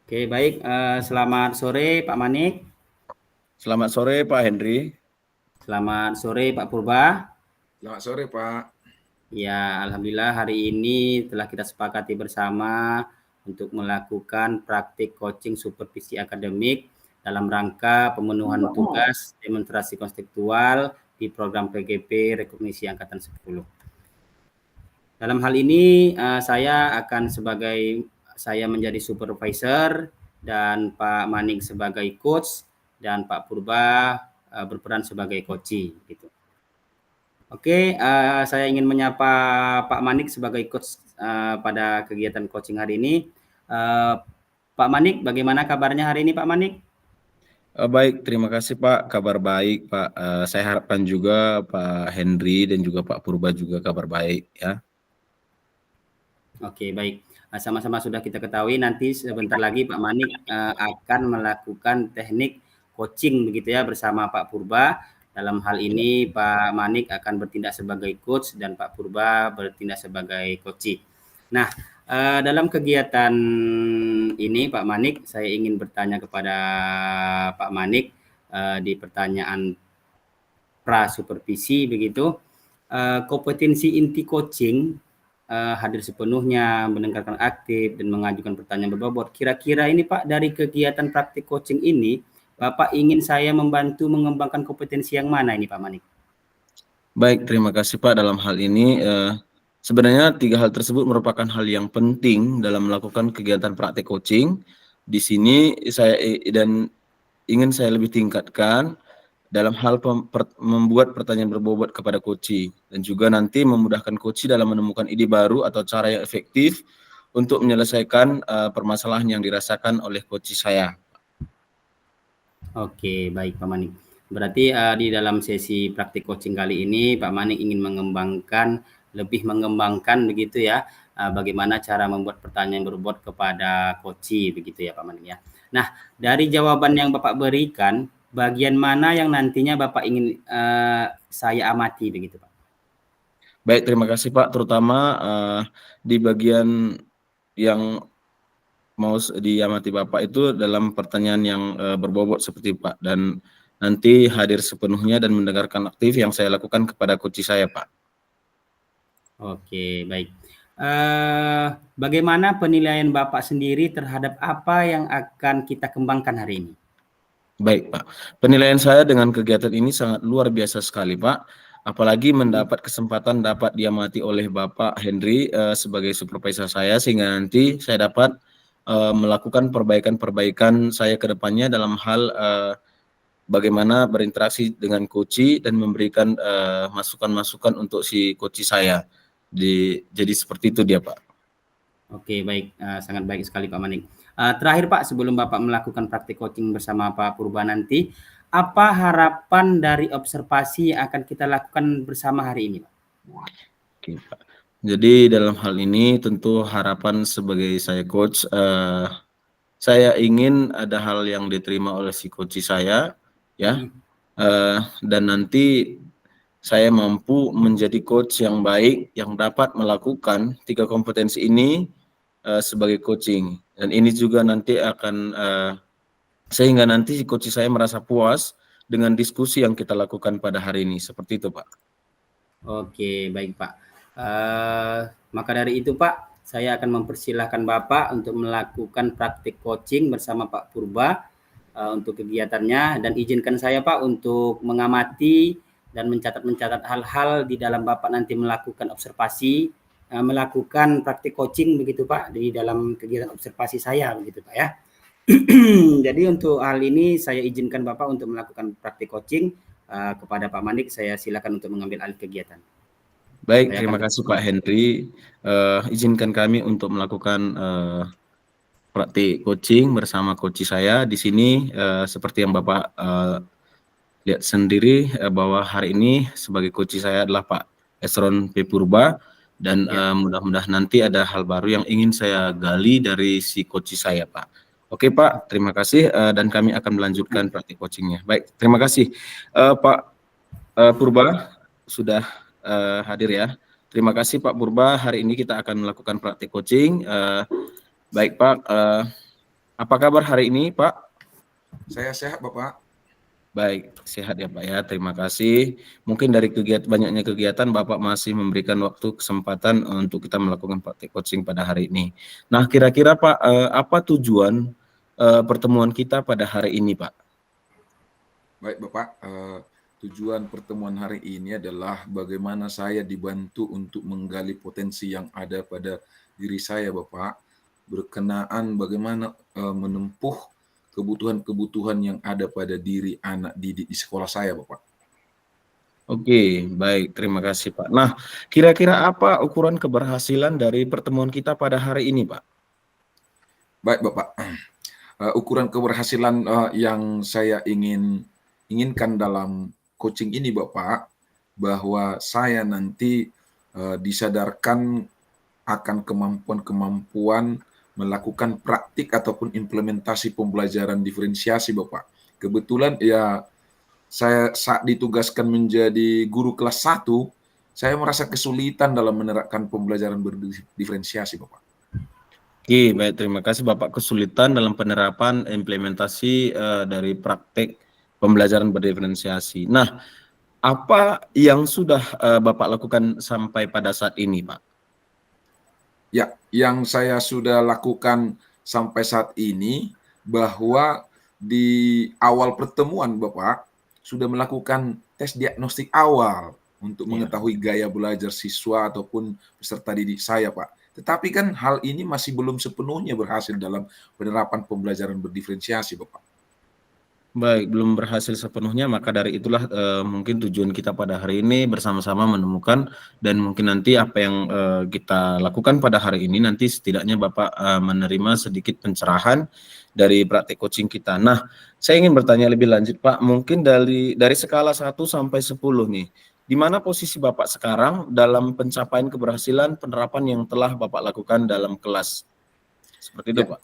Oke, baik. Selamat sore Pak Manik. Selamat sore Pak Henry. Selamat sore Pak Purba. Selamat sore Pak. Ya, alhamdulillah hari ini telah kita sepakati bersama untuk melakukan praktik coaching supervisi akademik dalam rangka pemenuhan tugas demonstrasi konseptual di program PGP Rekognisi Angkatan 10. Dalam hal ini saya menjadi supervisor dan Pak Manik sebagai coach dan Pak Purba berperan sebagai coachee gitu. Oke, saya ingin menyapa Pak Manik sebagai coach pada kegiatan coaching hari ini. Pak Manik, bagaimana kabarnya hari ini Pak Manik? Baik, terima kasih Pak. Kabar baik Pak. Saya harapkan juga Pak Henry dan juga Pak Purba juga kabar baik ya. Oke, baik. Sama-sama sudah kita ketahui nanti sebentar lagi Pak Manik akan melakukan teknik coaching begitu ya bersama Pak Purba. Dalam hal ini Pak Manik akan bertindak sebagai coach dan Pak Purba bertindak sebagai coachee. Nah, dalam kegiatan ini Pak Manik, saya ingin bertanya kepada Pak Manik di pertanyaan pra supervisi begitu. Kompetensi inti coaching hadir sepenuhnya, mendengarkan aktif, dan mengajukan pertanyaan berbobot. Kira-kira ini Pak, dari kegiatan praktik coaching ini, Bapak ingin saya membantu mengembangkan kompetensi yang mana ini Pak Manik? Baik, terima kasih Pak. Dalam hal ini sebenarnya 3 hal tersebut merupakan hal yang penting dalam melakukan kegiatan praktik coaching. Di sini saya ingin saya lebih tingkatkan dalam hal membuat pertanyaan berbobot kepada coachee dan juga nanti memudahkan coachee dalam menemukan ide baru atau cara yang efektif untuk menyelesaikan permasalahan yang dirasakan oleh coachee saya. Oke, baik Pak Manik. Berarti di dalam sesi praktik coaching kali ini Pak Manik ingin lebih mengembangkan begitu ya, bagaimana cara membuat pertanyaan berbobot kepada coachee begitu ya Pak Manik ya. Nah, dari jawaban yang Bapak berikan, bagian mana yang nantinya Bapak ingin saya amati begitu Pak? Baik, terima kasih Pak. Terutama di bagian yang mau diamati Bapak itu dalam pertanyaan yang berbobot seperti Pak, dan nanti hadir sepenuhnya dan mendengarkan aktif yang saya lakukan kepada coachee saya Pak. Oke, baik. Bagaimana penilaian Bapak sendiri terhadap apa yang akan kita kembangkan hari ini? Baik Pak, penilaian saya dengan kegiatan ini sangat luar biasa sekali Pak, apalagi mendapat kesempatan dapat diamati oleh Bapak Henry sebagai supervisor saya, sehingga nanti saya dapat melakukan perbaikan-perbaikan saya ke depannya dalam hal bagaimana berinteraksi dengan coachee dan memberikan masukan-masukan untuk si coachee saya. Jadi seperti itu dia Pak. Oke, baik. Sangat baik sekali Pak Manik. Terakhir Pak, sebelum Bapak melakukan praktik coaching bersama Pak Purba nanti, apa harapan dari observasi yang akan kita lakukan bersama hari ini Pak? Oke, Pak. Jadi dalam hal ini tentu harapan sebagai saya coach, saya ingin ada hal yang diterima oleh si coachee saya, ya, dan nanti saya mampu menjadi coach yang baik yang dapat melakukan 3 kompetensi ini sebagai coaching, dan ini juga nanti akan sehingga nanti si coachee saya merasa puas dengan diskusi yang kita lakukan pada hari ini, seperti itu Pak. Oke, baik Pak. Maka dari itu Pak, saya akan mempersilahkan Bapak untuk melakukan praktik coaching bersama Pak Purba untuk kegiatannya, dan izinkan saya Pak untuk mengamati dan mencatat hal-hal di dalam Bapak nanti melakukan observasi, melakukan praktik coaching begitu Pak di dalam kegiatan observasi saya begitu Pak ya. Jadi untuk hal ini saya izinkan Bapak untuk melakukan praktik coaching kepada Pak Manik. Saya silakan untuk mengambil alih kegiatan. Baik, terima kasih Pak Henry. Izinkan kami untuk melakukan praktik coaching bersama coachee saya di sini. Seperti yang Bapak lihat sendiri bahwa hari ini sebagai coachee saya adalah Pak Esron P. Purba, dan mudah-mudahan nanti ada hal baru yang ingin saya gali dari si coachee saya Pak. Oke Pak, terima kasih dan kami akan melanjutkan praktik coachingnya. Baik, terima kasih Pak Purba sudah hadir ya. Terima kasih Pak Purba. Hari ini kita akan melakukan praktik coaching. Baik Pak, Apa kabar hari ini, Pak? Saya sehat, Bapak. Baik, sehat ya Pak ya. Terima kasih. Mungkin dari banyaknya kegiatan Bapak masih memberikan waktu kesempatan untuk kita melakukan praktik coaching pada hari ini. Nah, kira-kira Pak, apa tujuan pertemuan kita pada hari ini, Pak? Baik, Bapak. Tujuan pertemuan hari ini adalah bagaimana saya dibantu untuk menggali potensi yang ada pada diri saya, Bapak. Berkenaan bagaimana menempuh kebutuhan-kebutuhan yang ada pada diri anak didik di sekolah saya, Bapak. Oke, baik. Terima kasih, Pak. Nah, kira-kira apa ukuran keberhasilan dari pertemuan kita pada hari ini, Pak? Baik, Bapak. Ukuran keberhasilan yang saya inginkan dalam coaching ini, Bapak, bahwa saya nanti disadarkan akan kemampuan-kemampuan melakukan praktik ataupun implementasi pembelajaran diferensiasi, Bapak. Kebetulan ya saya saat ditugaskan menjadi guru kelas 1, saya merasa kesulitan dalam menerapkan pembelajaran berdiferensiasi, Bapak. Oke, baik. Terima kasih Bapak. Kesulitan dalam penerapan implementasi dari praktek pembelajaran berdiferensiasi. Nah, apa yang sudah Bapak lakukan sampai pada saat ini, Pak? Ya, yang saya sudah lakukan sampai saat ini bahwa di awal pertemuan Bapak sudah melakukan tes diagnostik awal untuk Ya. mengetahui gaya belajar siswa ataupun peserta didik saya, Pak. Tetapi kan hal ini masih belum sepenuhnya berhasil dalam penerapan pembelajaran berdiferensiasi, Bapak. Baik, belum berhasil sepenuhnya, maka dari itulah mungkin tujuan kita pada hari ini bersama-sama menemukan dan mungkin nanti apa yang kita lakukan pada hari ini nanti setidaknya Bapak menerima sedikit pencerahan dari praktik coaching kita. Nah, saya ingin bertanya lebih lanjut Pak, mungkin dari skala 1 sampai 10 nih, di mana posisi Bapak sekarang dalam pencapaian keberhasilan penerapan yang telah Bapak lakukan dalam kelas? Seperti itu Ya, Pak.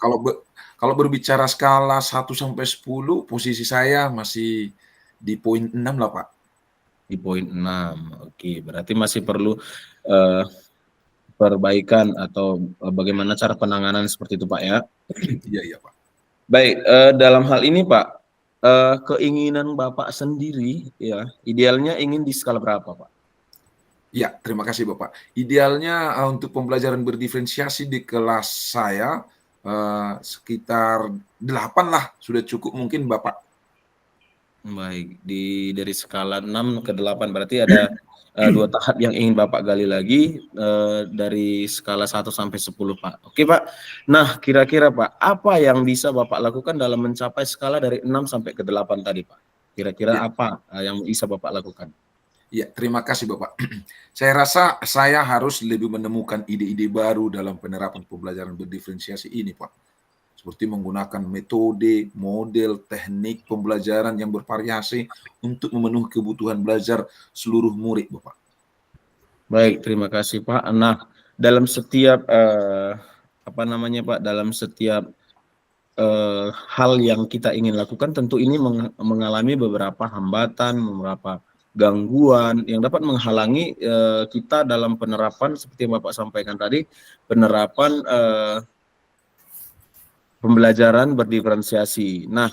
kalau berbicara skala 1 sampai 10, posisi saya masih di poin 6 lah, Pak. Di poin 6. Oke, berarti masih perlu perbaikan atau bagaimana cara penanganan seperti itu Pak ya. Iya, iya, Pak. Baik, dalam hal ini Pak, keinginan Bapak sendiri ya, idealnya ingin di skala berapa Pak? Ya, terima kasih Bapak. Idealnya untuk pembelajaran berdiferensiasi di kelas saya sekitar 8 lah, sudah cukup mungkin Bapak. Baik, dari skala 6 ke 8 berarti ada 2 tahap yang ingin Bapak gali lagi dari skala 1 sampai 10 Pak. Oke Pak, nah kira-kira Pak, apa yang bisa Bapak lakukan dalam mencapai skala dari 6 sampai ke 8 tadi Pak? Kira-kira Ya, apa yang bisa Bapak lakukan? ya, terima kasih Bapak. Saya rasa saya harus lebih menemukan ide-ide baru dalam penerapan pembelajaran berdiferensiasi ini Pak. Seperti menggunakan metode, model, teknik pembelajaran yang bervariasi untuk memenuhi kebutuhan belajar seluruh murid Bapak. Baik, terima kasih Pak. Nah, dalam setiap apa namanya Pak, dalam setiap hal yang kita ingin lakukan tentu ini mengalami beberapa hambatan, beberapa gangguan yang dapat menghalangi kita dalam penerapan seperti yang Bapak sampaikan tadi, penerapan pembelajaran berdiferensiasi. Nah,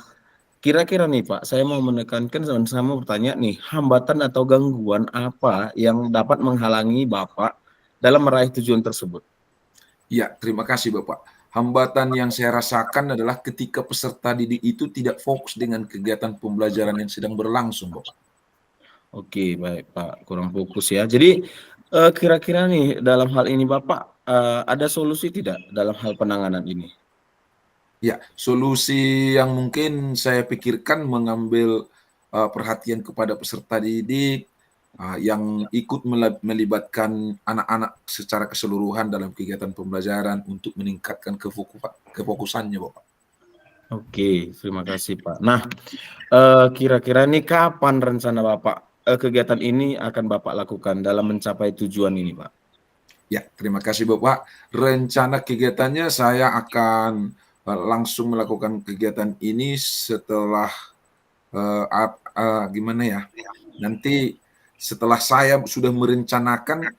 kira-kira nih Pak, saya mau menekankan sama bertanya nih, hambatan atau gangguan apa yang dapat menghalangi Bapak dalam meraih tujuan tersebut? Ya, terima kasih Bapak. Hambatan yang saya rasakan adalah ketika peserta didik itu tidak fokus dengan kegiatan pembelajaran yang sedang berlangsung, Bapak. Oke, baik Pak, kurang fokus ya. Jadi kira-kira nih dalam hal ini Bapak ada solusi tidak dalam hal penanganan ini? Ya, solusi yang mungkin saya pikirkan mengambil perhatian kepada peserta didik yang ikut melibatkan anak-anak secara keseluruhan dalam kegiatan pembelajaran untuk meningkatkan kefokusannya, Bapak. Oke, terima kasih Pak. Nah, kira-kira nih kapan rencana Bapak kegiatan ini akan Bapak lakukan dalam mencapai tujuan ini Pak? Ya, terima kasih Bapak. Rencana kegiatannya saya akan langsung melakukan kegiatan ini setelah gimana ya? Nanti setelah saya sudah merencanakan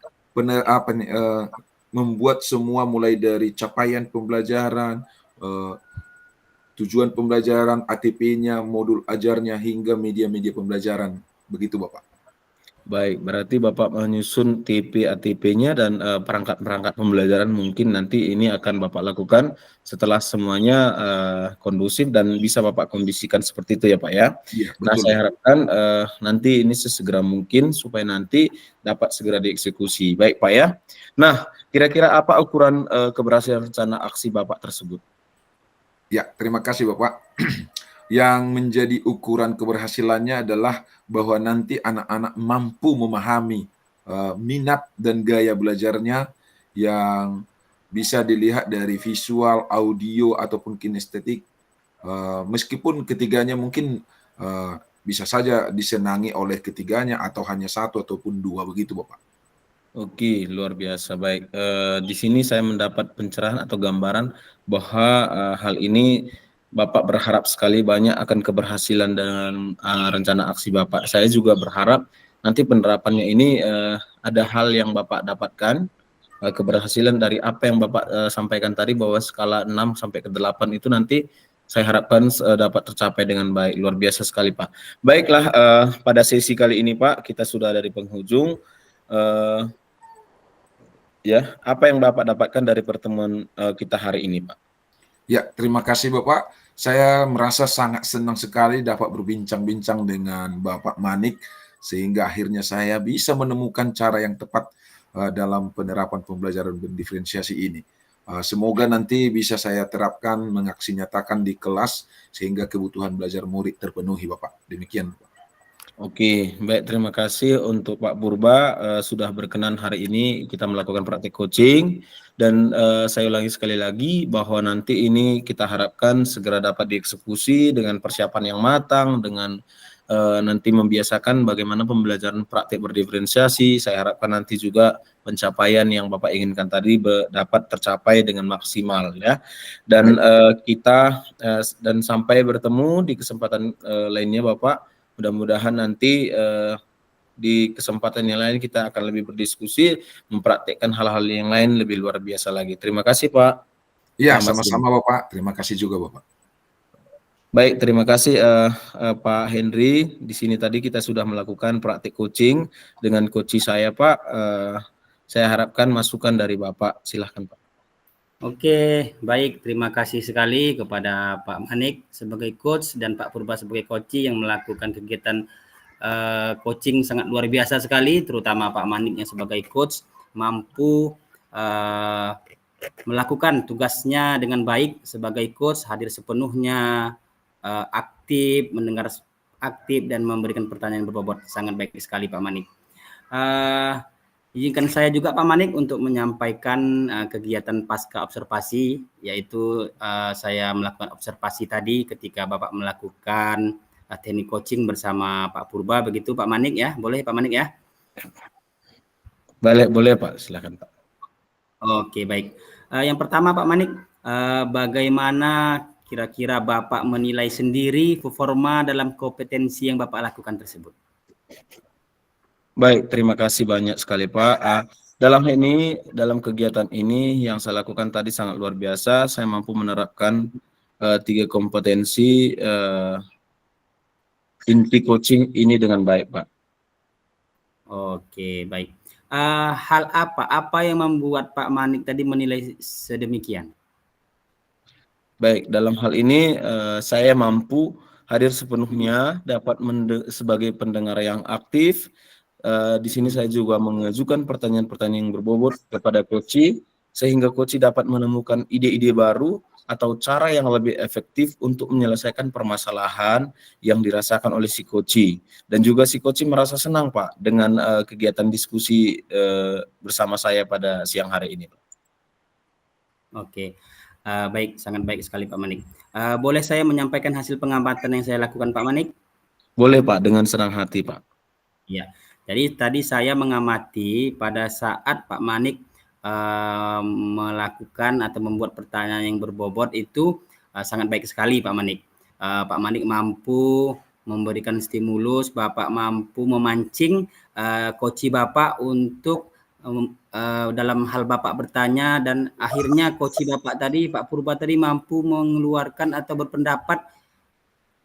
membuat semua mulai dari capaian pembelajaran, tujuan pembelajaran, ATP-nya, modul ajarnya, hingga media-media pembelajaran. Begitu Bapak. Baik, berarti Bapak menyusun TP ATP-nya dan perangkat-perangkat pembelajaran mungkin nanti ini akan Bapak lakukan setelah semuanya kondusif dan bisa Bapak kondisikan seperti itu ya Pak ya. Iya, Nah, betul. saya harapkan nanti ini sesegera mungkin supaya nanti dapat segera dieksekusi. Baik Pak ya. Nah, kira-kira apa ukuran keberhasilan rencana aksi Bapak tersebut? Ya, terima kasih Bapak. Yang menjadi ukuran keberhasilannya adalah bahwa nanti anak-anak mampu memahami minat dan gaya belajarnya yang bisa dilihat dari visual, audio, ataupun kinestetik. Meskipun ketiganya mungkin bisa saja disenangi oleh ketiganya atau hanya satu ataupun dua, begitu Bapak. Oke, luar biasa. Baik, di sini saya mendapat pencerahan atau gambaran bahwa hal ini Bapak berharap sekali banyak akan keberhasilan dengan rencana aksi Bapak. Saya juga berharap nanti penerapannya ini ada hal yang Bapak dapatkan, keberhasilan dari apa yang Bapak sampaikan tadi bahwa skala 6 sampai ke 8 itu nanti saya harapkan dapat tercapai dengan baik. Luar biasa sekali Pak. Baiklah, pada sesi kali ini Pak, kita sudah ada di penghujung. Ya, apa yang Bapak dapatkan dari pertemuan kita hari ini, Pak? Ya, terima kasih Bapak. Saya merasa sangat senang sekali dapat berbincang-bincang dengan Bapak Manik, sehingga akhirnya saya bisa menemukan cara yang tepat dalam penerapan pembelajaran berdiferensiasi ini. Semoga nanti bisa saya terapkan, mengaksinyatakan di kelas, sehingga kebutuhan belajar murid terpenuhi, Bapak. Demikian, Bapak. Oke, baik, terima kasih untuk Pak Purba sudah berkenan hari ini kita melakukan praktik coaching dan saya ulangi sekali lagi bahwa nanti ini kita harapkan segera dapat dieksekusi dengan persiapan yang matang, dengan nanti membiasakan bagaimana pembelajaran praktik berdiferensiasi. Saya harapkan nanti juga pencapaian yang Bapak inginkan tadi dapat tercapai dengan maksimal ya. Dan kita dan sampai bertemu di kesempatan lainnya Bapak. Mudah-mudahan nanti di kesempatan yang lain kita akan lebih berdiskusi, mempraktikkan hal-hal yang lain lebih luar biasa lagi. Terima kasih Pak. Iya, Selamat sama-sama Bapak. Terima kasih juga Bapak. Baik, terima kasih Pak Henry. Di sini tadi kita sudah melakukan praktik coaching dengan coach saya Pak. Saya harapkan masukan dari Bapak. Silahkan Pak. Oke, baik. Terima kasih sekali kepada Pak Manik sebagai coach dan Pak Purba sebagai coach yang melakukan kegiatan coaching sangat luar biasa sekali, terutama Pak Manik yang sebagai coach mampu melakukan tugasnya dengan baik sebagai coach, hadir sepenuhnya, aktif, mendengar aktif dan memberikan pertanyaan berbobot. Sangat baik sekali Pak Manik. Izinkan saya juga Pak Manik untuk menyampaikan kegiatan pasca observasi, yaitu saya melakukan observasi tadi ketika Bapak melakukan teknik coaching bersama Pak Purba, begitu Pak Manik ya? Boleh Pak Manik ya? Boleh Pak, silakan Pak. Oke, baik. Yang pertama Pak Manik, bagaimana kira-kira Bapak menilai sendiri performa dalam kompetensi yang Bapak lakukan tersebut? Baik, terima kasih banyak sekali Pak. Dalam kegiatan ini yang saya lakukan tadi sangat luar biasa. Saya mampu menerapkan 3 kompetensi inti coaching ini dengan baik Pak. Oke, baik. Hal apa yang membuat Pak Manik tadi menilai sedemikian? Baik, dalam hal ini saya mampu hadir sepenuhnya, dapat sebagai pendengar yang aktif. Di sini saya juga mengajukan pertanyaan-pertanyaan yang berbobot kepada coach, sehingga coach dapat menemukan ide-ide baru atau cara yang lebih efektif untuk menyelesaikan permasalahan yang dirasakan oleh si coach. Dan juga si coach merasa senang Pak dengan kegiatan diskusi bersama saya pada siang hari ini. Oke, baik, sangat baik sekali Pak Manik. Boleh saya menyampaikan hasil pengamatan yang saya lakukan Pak Manik? Boleh Pak, dengan senang hati Pak. Ya, jadi tadi saya mengamati pada saat Pak Manik melakukan atau membuat pertanyaan yang berbobot itu sangat baik sekali Pak Manik. Pak Manik mampu memberikan stimulus, Bapak mampu memancing coach Bapak untuk dalam hal Bapak bertanya dan akhirnya coach Bapak tadi, Pak Purba tadi mampu mengeluarkan atau berpendapat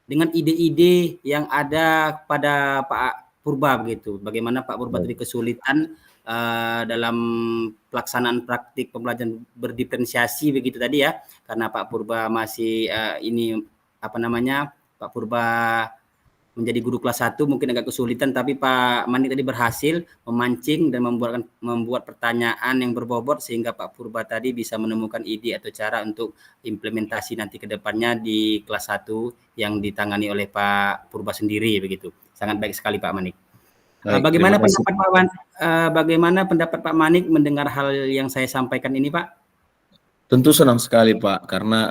dengan ide-ide yang ada pada Pak Purba begitu. Bagaimana Pak Purba tadi kesulitan dalam pelaksanaan praktik pembelajaran berdiferensiasi begitu tadi ya, karena Pak Purba masih Pak Purba menjadi guru kelas 1 mungkin agak kesulitan, tapi Pak Manik tadi berhasil memancing dan membuat pertanyaan yang berbobot sehingga Pak Purba tadi bisa menemukan ide atau cara untuk implementasi nanti ke depannya di kelas 1 yang ditangani oleh Pak Purba sendiri begitu. Sangat baik sekali Pak Manik. Bagaimana pendapat Pak Manik mendengar hal yang saya sampaikan ini, Pak? Tentu senang sekali Pak, karena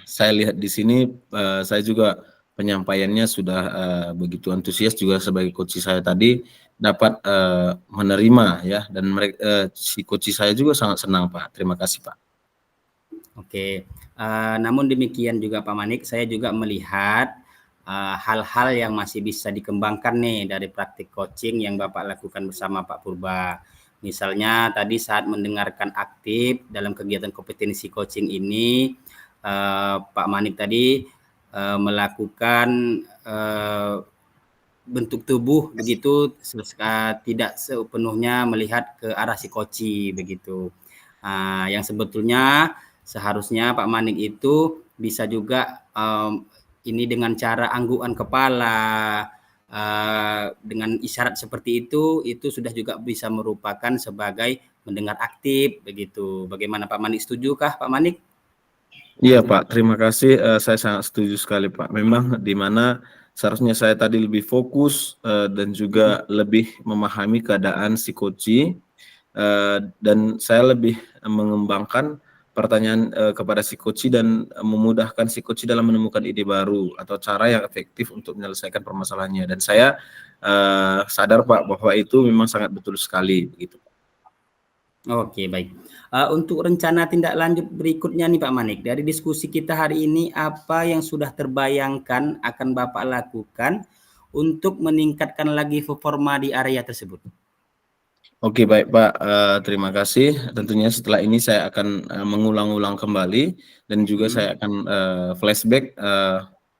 saya lihat di sini saya juga penyampaiannya sudah begitu antusias, juga sebagai coach saya tadi dapat menerima ya, dan mereka si coach saya juga sangat senang Pak. Terima kasih Pak. Oke, namun demikian juga Pak Manik, saya juga melihat hal-hal yang masih bisa dikembangkan nih dari praktik coaching yang Bapak lakukan bersama Pak Purba. Misalnya tadi saat mendengarkan aktif dalam kegiatan kompetensi coaching ini, Pak Manik tadi melakukan bentuk tubuh begitu tidak sepenuhnya melihat ke arah si coach begitu. Yang sebetulnya seharusnya Pak Manik itu bisa juga ini dengan cara anggukan kepala, dengan isyarat seperti itu sudah juga bisa merupakan sebagai mendengar aktif begitu. Bagaimana Pak Manik, setujukah Pak Manik? Iya Pak, terima kasih. Saya sangat setuju sekali Pak. Memang di mana seharusnya saya tadi lebih fokus dan juga lebih memahami keadaan si coach, dan saya lebih mengembangkan pertanyaan kepada si coach dan memudahkan si coach dalam menemukan ide baru atau cara yang efektif untuk menyelesaikan permasalahannya. Dan saya sadar Pak bahwa itu memang sangat betul sekali begitu. Oke, baik. Untuk rencana tindak lanjut berikutnya nih Pak Manik, dari diskusi kita hari ini apa yang sudah terbayangkan akan Bapak lakukan untuk meningkatkan lagi performa di area tersebut? Oke, baik Pak, terima kasih. Tentunya setelah ini saya akan mengulang-ulang kembali dan juga saya akan flashback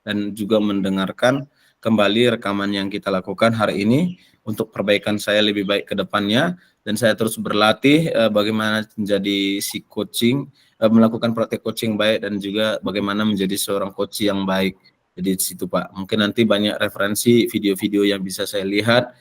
dan juga mendengarkan kembali rekaman yang kita lakukan hari ini untuk perbaikan saya lebih baik ke depannya, dan saya terus berlatih bagaimana menjadi si coaching, melakukan praktek coaching baik, dan juga bagaimana menjadi seorang coach yang baik. Jadi di situ Pak, mungkin nanti banyak referensi video-video yang bisa saya lihat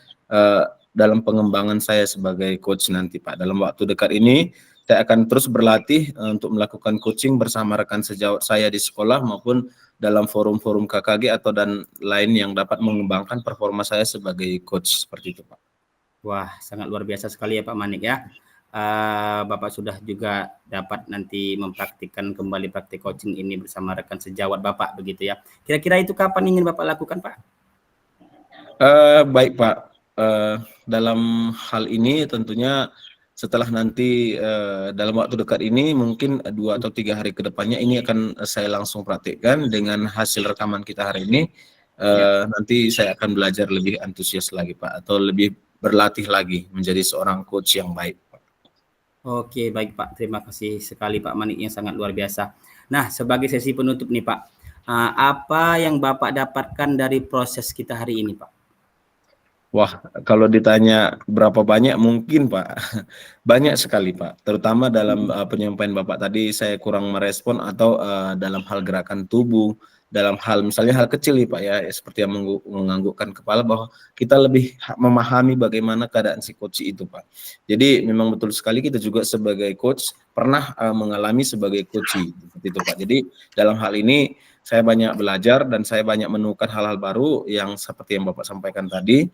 dalam pengembangan saya sebagai coach nanti Pak. Dalam waktu dekat ini saya akan terus berlatih untuk melakukan coaching bersama rekan sejawat saya di sekolah maupun dalam forum-forum KKG atau dan lain yang dapat mengembangkan performa saya sebagai coach, seperti itu Pak. Wah, sangat luar biasa sekali ya Pak Manik ya. Bapak sudah juga dapat nanti mempraktikkan kembali praktik coaching ini bersama rekan sejawat Bapak begitu ya. Kira-kira itu kapan ingin Bapak lakukan Pak? Baik Pak, dalam hal ini tentunya setelah nanti dalam waktu dekat ini mungkin 2 atau 3 hari ke depannya ini akan saya langsung praktikkan dengan hasil rekaman kita hari ini. Nanti saya akan belajar lebih antusias lagi Pak, atau lebih berlatih lagi menjadi seorang coach yang baik Pak. Oke, baik Pak. Terima kasih sekali Pak Manik yang sangat luar biasa. Nah, sebagai sesi penutup nih Pak, apa yang Bapak dapatkan dari proses kita hari ini Pak? Wah, kalau ditanya berapa banyak mungkin Pak, banyak sekali Pak. Terutama dalam penyampaian Bapak tadi saya kurang merespon atau dalam hal gerakan tubuh, dalam hal misalnya hal kecil nih Pak ya, seperti yang menganggukkan kepala, bahwa kita lebih memahami bagaimana keadaan si coach itu Pak. Jadi memang betul sekali kita juga sebagai coach pernah mengalami sebagai coach seperti itu Pak. Jadi dalam hal ini saya banyak belajar dan saya banyak menemukan hal-hal baru yang seperti yang Bapak sampaikan tadi,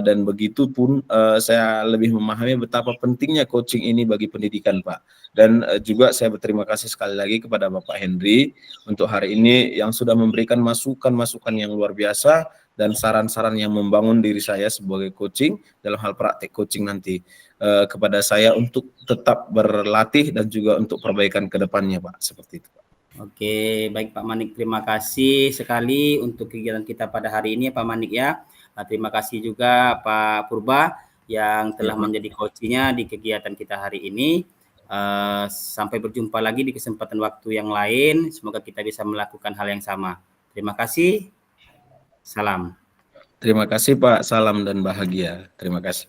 dan begitu pun saya lebih memahami betapa pentingnya coaching ini bagi pendidikan Pak. Dan juga saya berterima kasih sekali lagi kepada Bapak Henry untuk hari ini yang sudah memberikan masukan-masukan yang luar biasa dan saran-saran yang membangun diri saya sebagai coaching dalam hal praktik coaching nanti kepada saya untuk tetap berlatih dan juga untuk perbaikan ke depannya Pak, seperti itu Pak. Oke, baik Pak Manik, terima kasih sekali untuk kegiatan kita pada hari ini Pak Manik ya. Terima kasih juga Pak Purba. yang telah Ya, Pak. menjadi coachnya di kegiatan kita hari ini. Sampai berjumpa lagi di kesempatan waktu yang lain. Semoga kita bisa melakukan hal yang sama. Terima kasih. Salam. Terima kasih Pak, salam dan bahagia. Terima kasih.